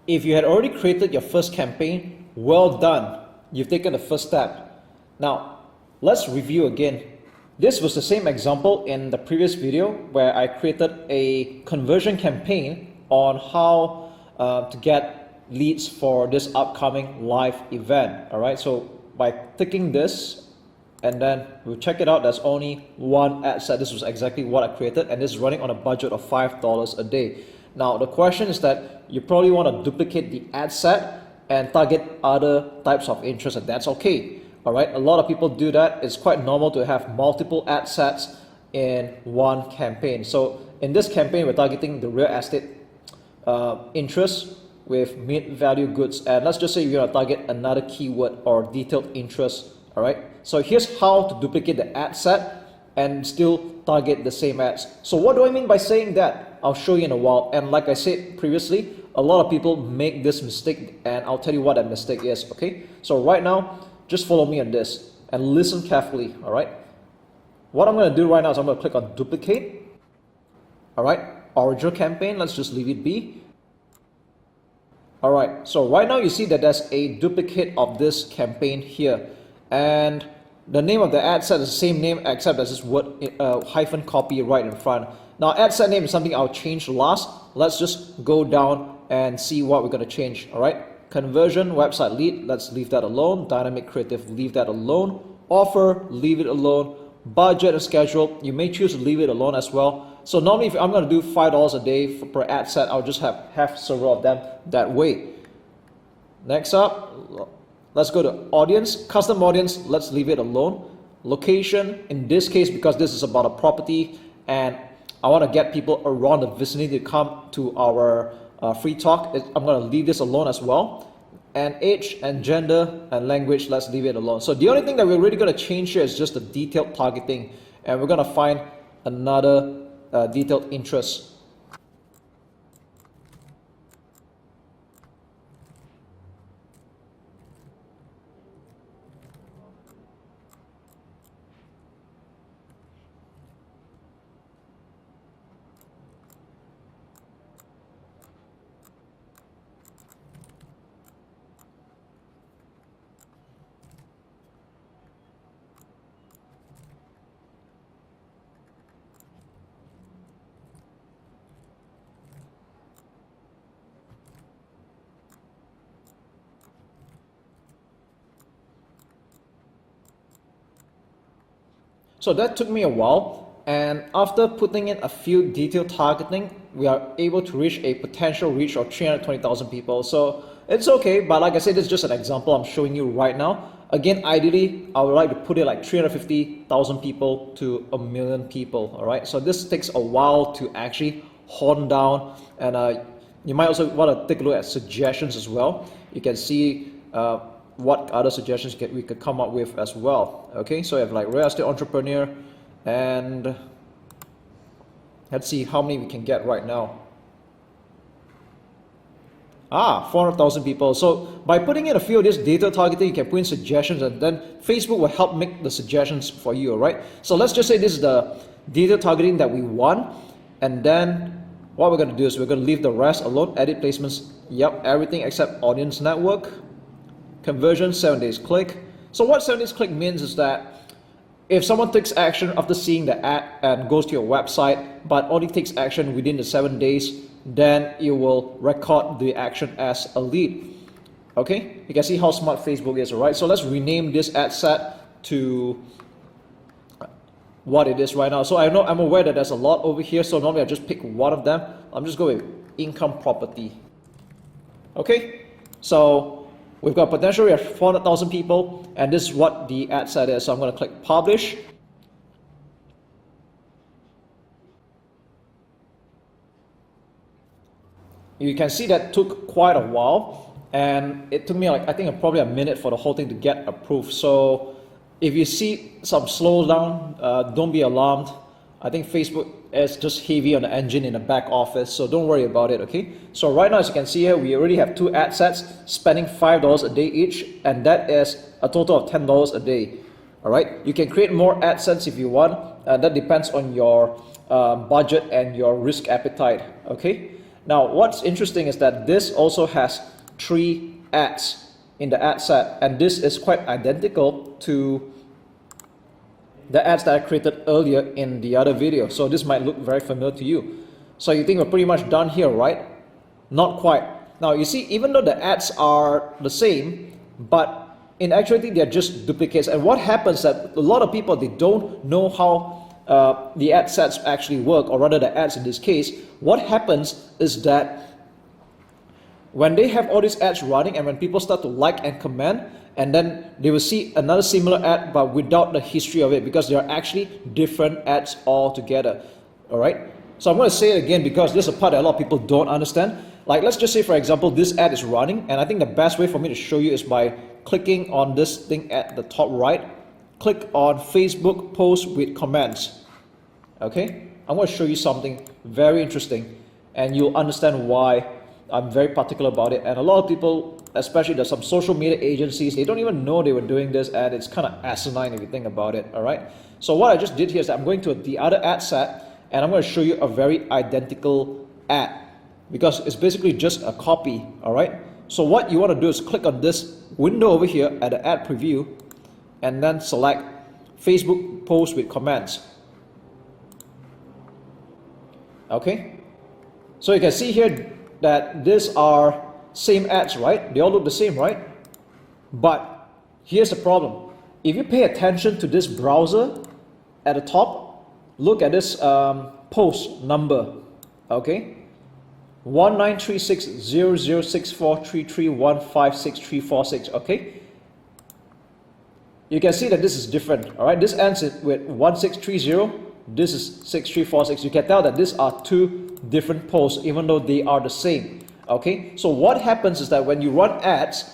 if you had already created your first campaign, well done. You've taken the first step. Now, let's review again. This was the same example in the previous video where I created a conversion campaign on how to get leads for this upcoming live event. All right, so by clicking this, and then we'll check it out, there's only one ad set. This was exactly what I created, and this is running on a budget of $5 a day. Now, the question is that you probably want to duplicate the ad set and target other types of interest, and that's okay. All right, a lot of people do that. It's quite normal to have multiple ad sets in one campaign. So in this campaign, we're targeting the real estate interest with mid-value goods, and let's just say you're going to target another keyword or detailed interest. All right, so here's how to duplicate the ad set and still target the same ads. So what do I mean by saying that? I'll show you in a while. And like I said previously, a lot of people make this mistake, and I'll tell you what that mistake is. Okay, so right now, just follow me on this and listen carefully. All right, what I'm going to do right now is I'm going to click on duplicate. All right, original campaign, let's just leave it be. All right, so right now you see that there's a duplicate of this campaign here, and the name of the ad set is the same name except there's this word hyphen copy right in front. Now, ad set name is something I'll change last. Let's just go down and see what we're going to change. All right, conversion, website lead, let's leave that alone. Dynamic creative, leave that alone. Offer, leave it alone. Budget and schedule, you may choose to leave it alone as well. So normally if I'm going to do $5 a day per ad set, I'll just have several of them that way. Next up, let's go to audience, custom audience, let's leave it alone. Location, in this case, because this is about a property and I want to get people around the vicinity to come to our free talk, I'm going to leave this alone as well. And age and gender and language, let's leave it alone. So the only thing that we're really going to change here is just the detailed targeting, and we're going to find another detailed interest. So that took me a while, and after putting in a few detailed targeting, we are able to reach a potential reach of 320,000 people. So it's okay, but like I said, this is just an example I'm showing you right now. Again, ideally, I would like to put it like 350,000 people to 1 million people, all right? So this takes a while to actually hone down, and you might also want to take a look at suggestions as well. You can see what other suggestions we could come up with as well. Okay, so I have like real estate entrepreneur, and let's see how many we can get right now. 400,000 people. So by putting in a few of this data targeting, you can put in suggestions, and then Facebook will help make the suggestions for you, all right? So let's just say this is the data targeting that we want, and then what we're going to do is we're going to leave the rest alone. Edit placements, yep, everything except audience network. Conversion, 7 days click. So what 7 days click means is that if someone takes action after seeing the ad and goes to your website, but only takes action within the 7 days, then you will record the action as a lead. Okay, you can see how smart Facebook is, right? So let's rename this ad set to what it is right now. So I'm aware that there's a lot over here, so normally I just pick one of them. I'm just going with income property. Okay, so we've got potential, we have 400,000 people, and this is what the ad set is. So I'm going to click publish. You can see that took quite a while, and it took me like, I think probably a minute for the whole thing to get approved. So if you see some slowdown, don't be alarmed. I think Facebook is just heavy on the engine in the back office, so don't worry about it, okay? So right now, as you can see here, we already have 2 ad sets spending $5 a day each, and that is a total of $10 a day, all right? You can create more ad sets if you want. That depends on your budget and your risk appetite, okay? Now, what's interesting is that this also has 3 ads in the ad set, and this is quite identical to the ads that I created earlier in the other video. So this might look very familiar to you. So you think we're pretty much done here, right? Not quite. Now you see, even though the ads are the same, but in actuality they're just duplicates. And what happens that a lot of people, they don't know how the ad sets actually work, or rather the ads in this case. What happens is that when they have all these ads running, and when people start to like and comment, and then they will see another similar ad but without the history of it, because they are actually different ads altogether. All right, so I'm going to say it again because this is a part that a lot of people don't understand. Like, let's just say, for example, this ad is running, and I think the best way for me to show you is by clicking on this thing at the top right. Click on Facebook post with comments. Okay, I'm going to show you something very interesting, and you'll understand why I'm very particular about it. And a lot of people, especially there's some social media agencies, they don't even know they were doing this ad. It's kind of asinine if you think about it. All right, so what I just did here is that I'm going to the other ad set, and I'm going to show you a very identical ad, because it's basically just a copy. All right, so what you want to do is click on this window over here at the ad preview, and then select Facebook post with comments. Okay, so you can see here that these are same ads, right? They all look the same, right? But here's the problem. If you pay attention to this browser at the top, look at this post number. Okay, 1936006433156346. Okay, you can see that this is different. All right, this ends with 1630. This is 6346. You can tell that these are 2 different posts, even though they are the same. Okay, so what happens is that when you run ads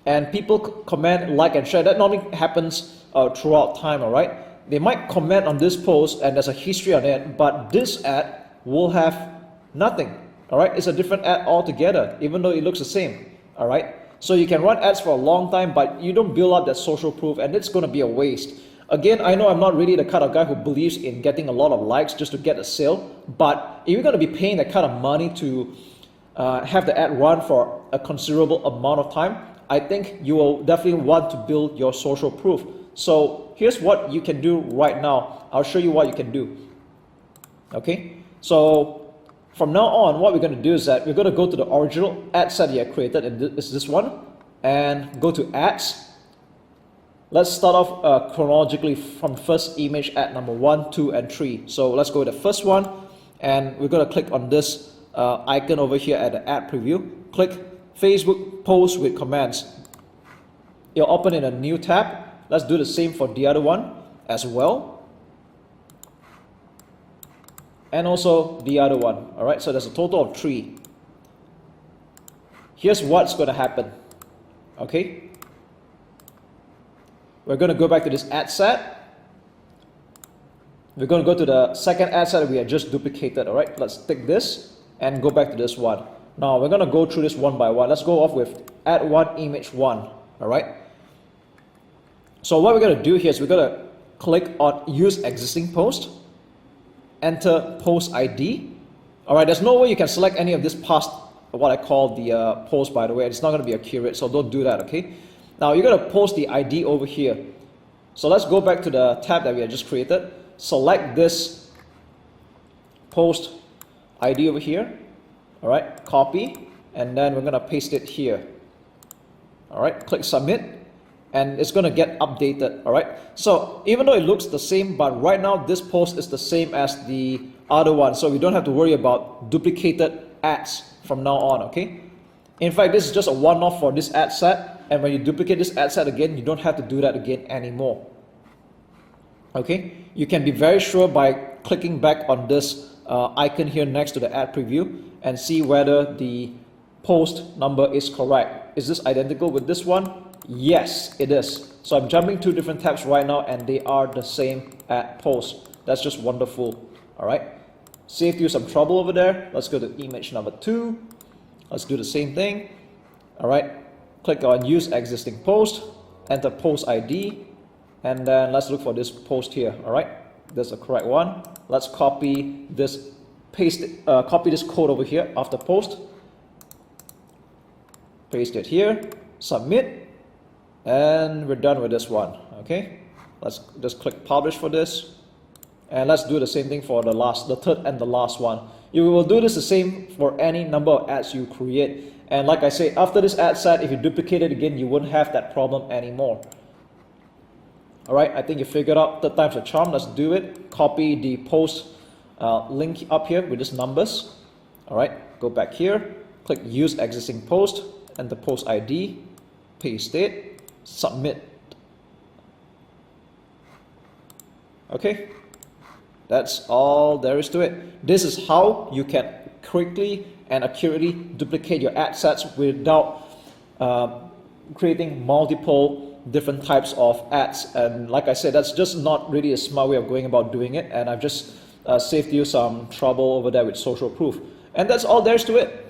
and people comment, like, and share, that normally happens throughout time. All right, they might comment on this post and there's a history on it, but this ad will have nothing. All right, it's a different ad altogether, even though it looks the same. All right, so you can run ads for a long time, but you don't build up that social proof, and it's going to be a waste. Again, I know I'm not really the kind of guy who believes in getting a lot of likes just to get a sale, but if you're going to be paying that kind of money to have the ad run for a considerable amount of time, I think you will definitely want to build your social proof. So here's what you can do right now. I'll show you what you can do. Okay, so from now on, what we're going to do is that we're going to go to the original ad set you have created, and this is this one, and go to ads. Let's start off chronologically from first image at number 1, 2, and 3. So let's go with the first one, and we're going to click on this icon over here at the ad preview. Click Facebook post with comments. It'll open in a new tab. Let's do the same for the other one as well, and also the other one. All right, so there's a total of 3. Here's what's going to happen. Okay, we're going to go back to this ad set. We're going to go to the second ad set that we had just duplicated. All right, let's take this and go back to this one. Now we're going to go through this one by one. Let's go off with ad 1, image 1. All right, so what we're going to do here is we're going to click on use existing post, enter post ID. All right, there's no way you can select any of this past what I call the post, by the way. It's not going to be accurate, so don't do that. Okay, now you're going to post the ID over here. So let's go back to the tab that we had just created. Select this post ID over here. All right, copy, and then we're going to paste it here. All right, click submit, and it's going to get updated. All right, so even though it looks the same, but right now this post is the same as the other one, so we don't have to worry about duplicated ads from now on. Okay, in fact, this is just a one-off for this ad set. And when you duplicate this ad set again, you don't have to do that again anymore. Okay, you can be very sure by clicking back on this icon here next to the ad preview and see whether the post number is correct. Is this identical with this one? Yes, it is. So I'm jumping 2 different tabs right now, and they are the same ad post. That's just wonderful. All right, saved you some trouble over there. Let's go to image number 2. Let's do the same thing. All right. Click on use existing post, enter post ID, and then let's look for this post here. All right, that's the correct one. Let's copy this copy this code over here after post, paste it here, submit, and we're done with this one. Okay, let's just click publish for this, and let's do the same thing for the third and the last one. You will do this the same for any number of ads you create. And like I say, after this ad set, if you duplicate it again, you wouldn't have that problem anymore. Alright, I think you figured out third time's a charm. Let's do it. Copy the post link up here with these numbers. Alright, go back here, click use existing post, and the post ID, paste it, submit. Okay, that's all there is to it. This is how you can quickly and accurately duplicate your ad sets without creating multiple different types of ads. And like I said, that's just not really a smart way of going about doing it, and I've just saved you some trouble over there with social proof. And that's all there is to it.